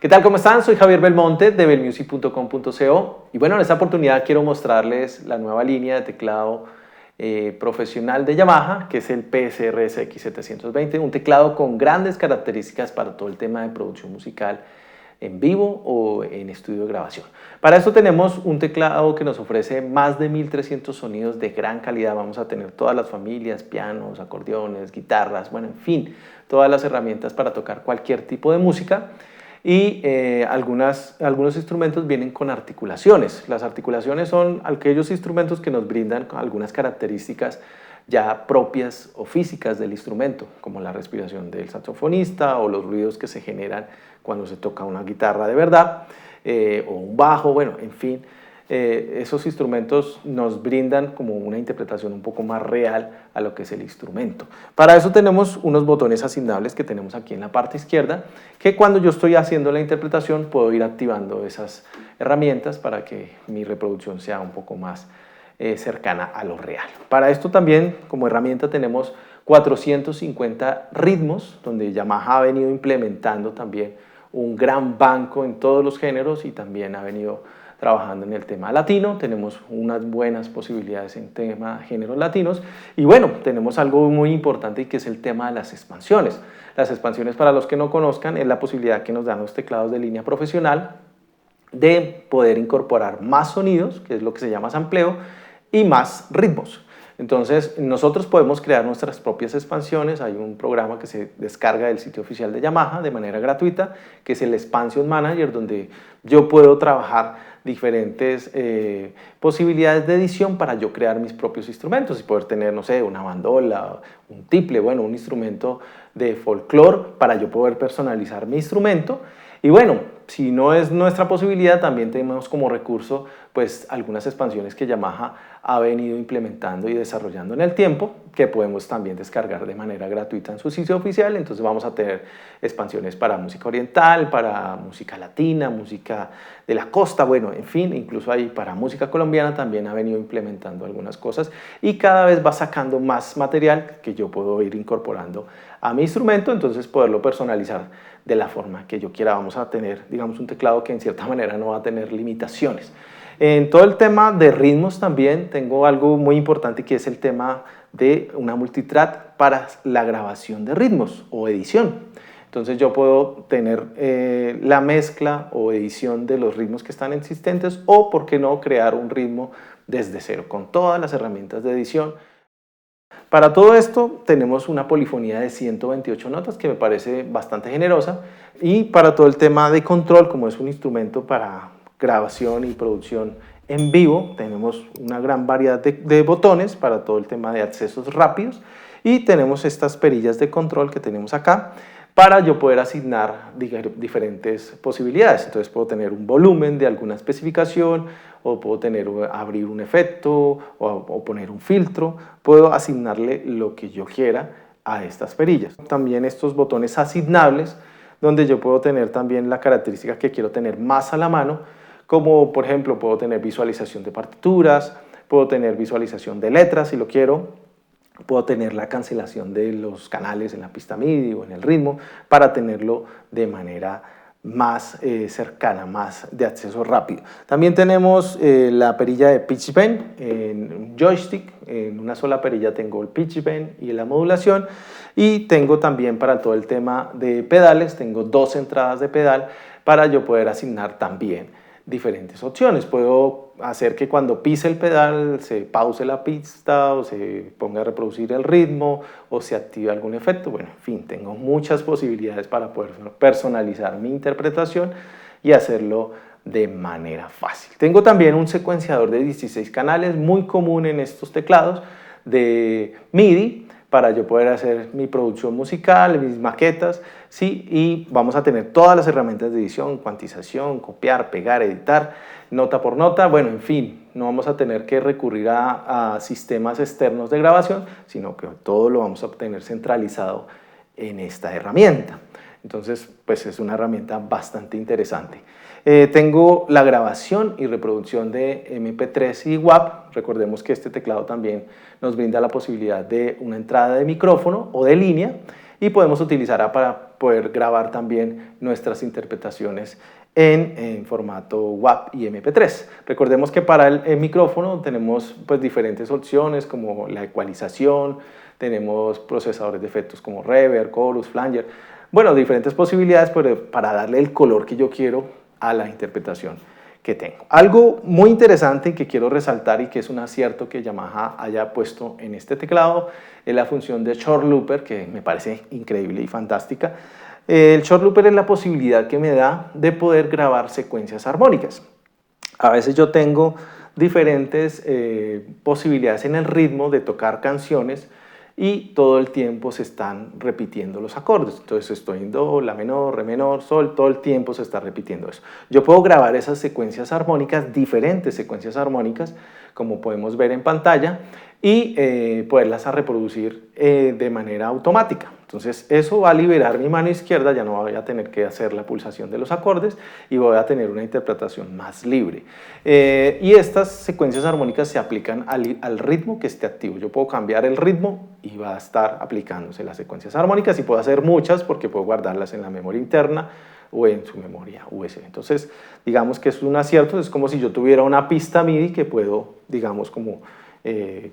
¿Qué tal? ¿Cómo están? Soy Javier Belmonte de belmusic.com.co y bueno, en esta oportunidad quiero mostrarles la nueva línea de teclado profesional de Yamaha, que es el PSRS X720, un teclado con grandes características para todo el tema de producción musical en vivo o en estudio de grabación. Para esto tenemos un teclado que nos ofrece más de 1300 sonidos de gran calidad. Vamos a tener todas las familias, pianos, acordeones, guitarras, bueno, en fin, todas las herramientas para tocar cualquier tipo de música. Y algunos instrumentos vienen con articulaciones. Las articulaciones son aquellos instrumentos que nos brindan algunas características ya propias o físicas del instrumento, como la respiración del saxofonista o los ruidos que se generan cuando se toca una guitarra de verdad o un bajo, bueno, en fin. Esos instrumentos nos brindan como una interpretación un poco más real a lo que es el instrumento. Para eso tenemos unos botones asignables que tenemos aquí en la parte izquierda, que cuando yo estoy haciendo la interpretación puedo ir activando esas herramientas para que mi reproducción sea un poco más cercana a lo real. Para esto también como herramienta tenemos 450 ritmos, donde Yamaha ha venido implementando también un gran banco en todos los géneros y también ha venido trabajando en el tema latino. Tenemos unas buenas posibilidades en tema géneros latinos y bueno, tenemos algo muy importante y que es el tema de las expansiones. Las expansiones, para los que no conozcan, es la posibilidad que nos dan los teclados de línea profesional de poder incorporar más sonidos, que es lo que se llama sampleo, y más ritmos. Entonces nosotros podemos crear nuestras propias expansiones. Hay un programa que se descarga del sitio oficial de Yamaha de manera gratuita, que es el Expansion Manager, donde yo puedo trabajar diferentes posibilidades de edición para yo crear mis propios instrumentos y poder tener, no sé, una bandola, un tiple, bueno, un instrumento de folclore para yo poder personalizar mi instrumento. Y bueno, si no es nuestra posibilidad, también tenemos como recurso pues algunas expansiones que Yamaha ha venido implementando y desarrollando en el tiempo, que podemos también descargar de manera gratuita en su sitio oficial. Entonces vamos a tener expansiones para música oriental, para música latina, música de la costa, bueno, en fin, incluso ahí para música colombiana también ha venido implementando algunas cosas y cada vez va sacando más material que yo puedo ir incorporando a mi instrumento, entonces poderlo personalizar de la forma que yo quiera. Vamos a tener, digamos, un teclado que en cierta manera no va a tener limitaciones. En todo el tema de ritmos también tengo algo muy importante, que es el tema de una multitrack para la grabación de ritmos o edición. Entonces yo puedo tener la mezcla o edición de los ritmos que están existentes o, por qué no, crear un ritmo desde cero con todas las herramientas de edición. Para todo esto tenemos una polifonía de 128 notas que me parece bastante generosa, y para todo el tema de control, como es un instrumento para grabación y producción en vivo, tenemos una gran variedad de botones para todo el tema de accesos rápidos y tenemos estas perillas de control que tenemos acá para yo poder asignar diferentes posibilidades. Entonces puedo tener un volumen de alguna especificación, o puedo abrir un efecto o poner un filtro. Puedo asignarle lo que yo quiera a estas perillas. También estos botones asignables, donde yo puedo tener también la característica que quiero tener más a la mano, como por ejemplo puedo tener visualización de partituras, puedo tener visualización de letras si lo quiero, puedo tener la cancelación de los canales en la pista MIDI o en el ritmo para tenerlo de manera más cercana, más de acceso rápido. También tenemos la perilla de pitch bend en un joystick. En una sola perilla tengo el pitch bend y la modulación, y tengo también para todo el tema de pedales, tengo dos entradas de pedal para yo poder asignar también diferentes opciones. Puedo hacer que cuando pise el pedal se pause la pista o se ponga a reproducir el ritmo o se active algún efecto. Bueno, en fin, tengo muchas posibilidades para poder personalizar mi interpretación y hacerlo de manera fácil. Tengo también un secuenciador de 16 canales, muy común en estos teclados de MIDI, para yo poder hacer mi producción musical, mis maquetas, ¿sí? Y vamos a tener todas las herramientas de edición, cuantización, copiar, pegar, editar, nota por nota, bueno, en fin, no vamos a tener que recurrir a sistemas externos de grabación, sino que todo lo vamos a obtener centralizado en esta herramienta. Entonces, pues es una herramienta bastante interesante. Tengo la grabación y reproducción de MP3 y WAV. Recordemos que este teclado también nos brinda la posibilidad de una entrada de micrófono o de línea, y podemos utilizar para poder grabar también nuestras interpretaciones en formato WAV y MP3. Recordemos que para el micrófono tenemos pues diferentes opciones como la ecualización, tenemos procesadores de efectos como reverb, chorus, flanger, bueno, diferentes posibilidades para darle el color que yo quiero a la interpretación que tengo. Algo muy interesante que quiero resaltar y que es un acierto que Yamaha haya puesto en este teclado es la función de short looper, que me parece increíble y fantástica. El short looper es la posibilidad que me da de poder grabar secuencias armónicas. A veces yo tengo diferentes posibilidades en el ritmo de tocar canciones y todo el tiempo se están repitiendo los acordes. Entonces estoy en do, la menor, re menor, sol, todo el tiempo se está repitiendo eso. Yo puedo grabar esas secuencias armónicas, diferentes secuencias armónicas, como podemos ver en pantalla, y poderlas reproducir de manera automática. Entonces eso va a liberar mi mano izquierda, ya no voy a tener que hacer la pulsación de los acordes y voy a tener una interpretación más libre. Y estas secuencias armónicas se aplican al ritmo que esté activo. Yo puedo cambiar el ritmo y va a estar aplicándose las secuencias armónicas y puedo hacer muchas porque puedo guardarlas en la memoria interna o en su memoria USB. Entonces, digamos que es un acierto, es como si yo tuviera una pista MIDI que puedo, digamos, como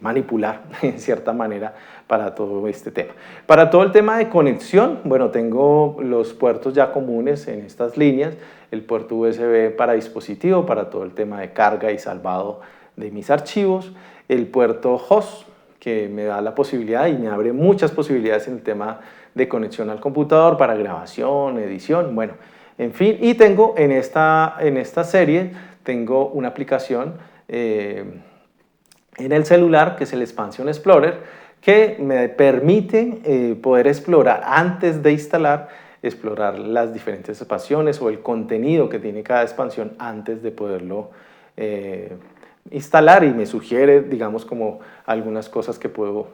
manipular en cierta manera para todo este tema. Para todo el tema de conexión, bueno, tengo los puertos ya comunes en estas líneas, el puerto USB para dispositivo, para todo el tema de carga y salvado de mis archivos, el puerto host, que me da la posibilidad y me abre muchas posibilidades en el tema de conexión al computador para grabación, edición, bueno, en fin, y tengo en esta serie, tengo una aplicación en el celular, que es el Expansion Explorer, que me permite poder explorar, antes de instalar, explorar las diferentes expansiones o el contenido que tiene cada expansión antes de poderlo instalar y me sugiere, digamos, como algunas cosas que puedo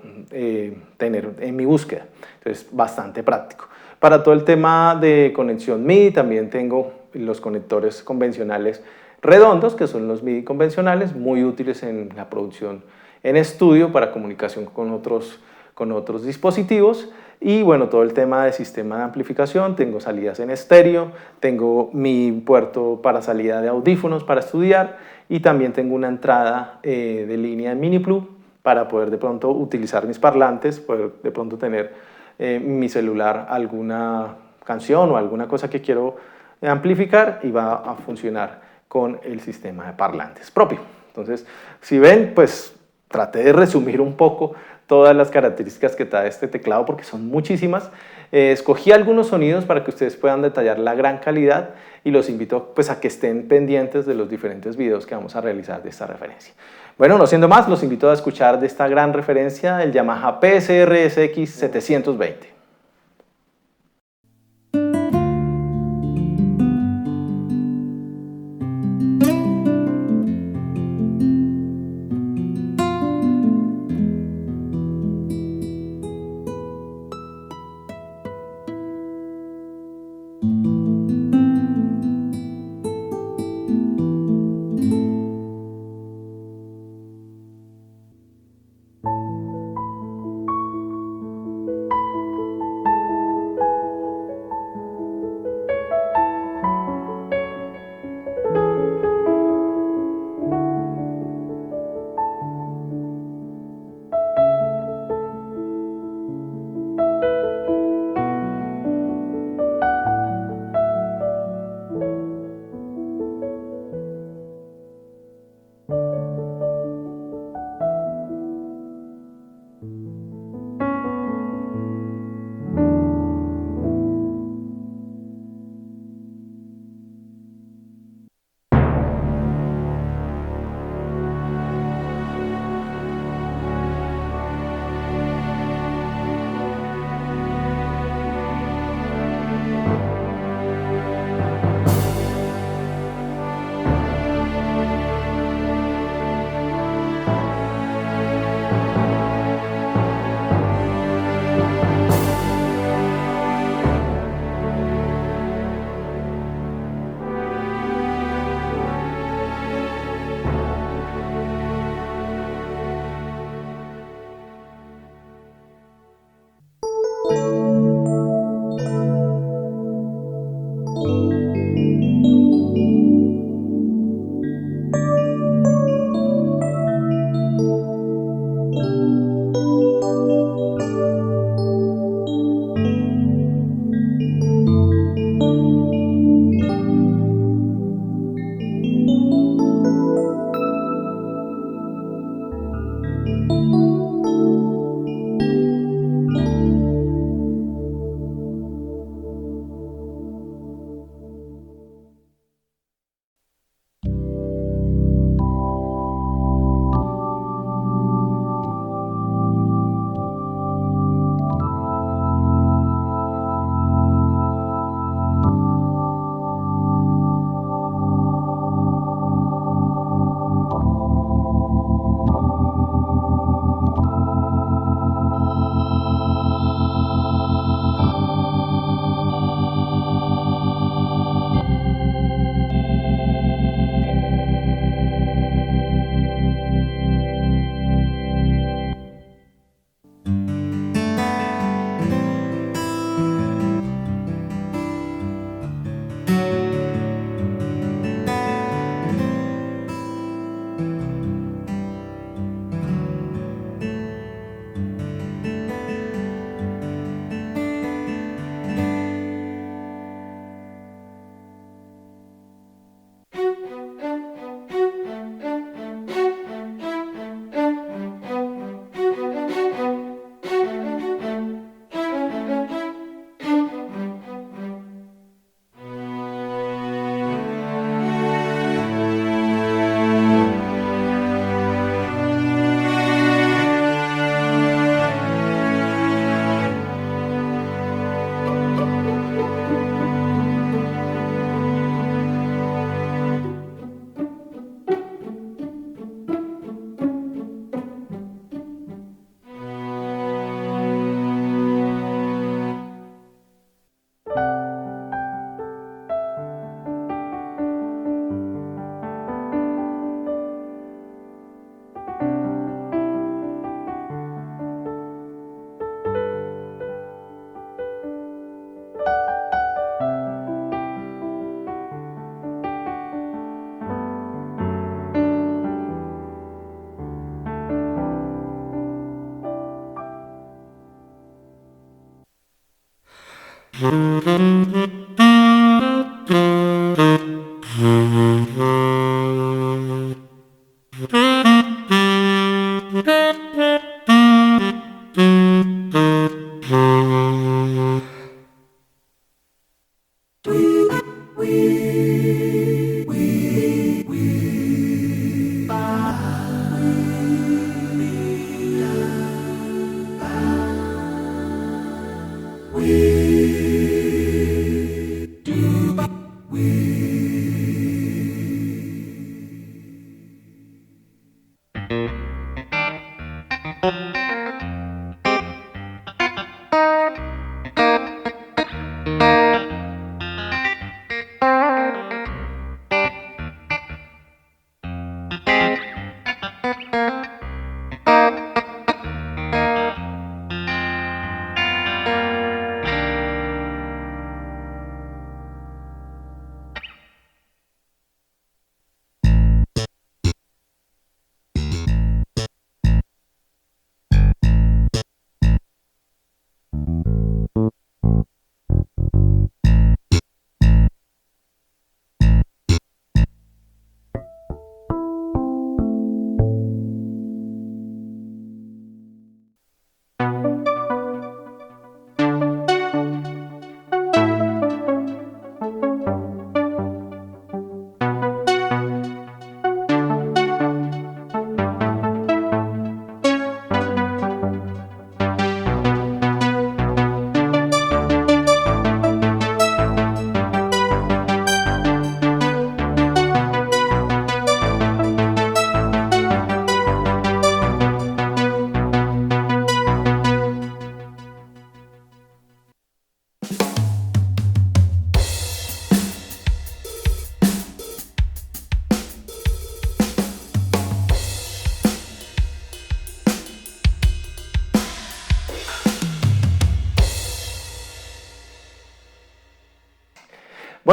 tener en mi búsqueda. Entonces, bastante práctico. Para todo el tema de conexión MIDI también tengo los conectores convencionales redondos, que son los MIDI convencionales, muy útiles en la producción en estudio para comunicación con otros dispositivos. Y bueno, todo el tema de sistema de amplificación, tengo salidas en estéreo, tengo mi puerto para salida de audífonos para estudiar y también tengo una entrada de línea en mini plug para poder de pronto utilizar mis parlantes, poder de pronto tener en mi celular alguna canción o alguna cosa que quiero amplificar y va a funcionar con el sistema de parlantes propio. Entonces, si ven, pues traté de resumir un poco todas las características que trae este teclado porque son muchísimas. Escogí algunos sonidos para que ustedes puedan detallar la gran calidad y los invito pues, a que estén pendientes de los diferentes videos que vamos a realizar de esta referencia. Bueno, no siendo más, los invito a escuchar de esta gran referencia el Yamaha PSR SX 720.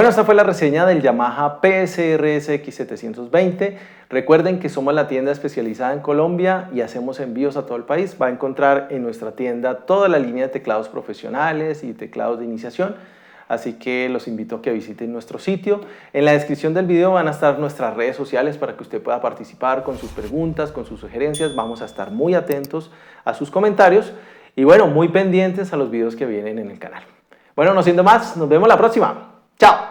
Bueno, esta fue la reseña del Yamaha PSRS X720. Recuerden que somos la tienda especializada en Colombia y hacemos envíos a todo el país. Va a encontrar en nuestra tienda toda la línea de teclados profesionales y teclados de iniciación. Así que los invito a que visiten nuestro sitio. En la descripción del video van a estar nuestras redes sociales para que usted pueda participar con sus preguntas, con sus sugerencias. Vamos a estar muy atentos a sus comentarios y bueno, muy pendientes a los videos que vienen en el canal. Bueno, no siendo más, nos vemos la próxima. ¡Chao!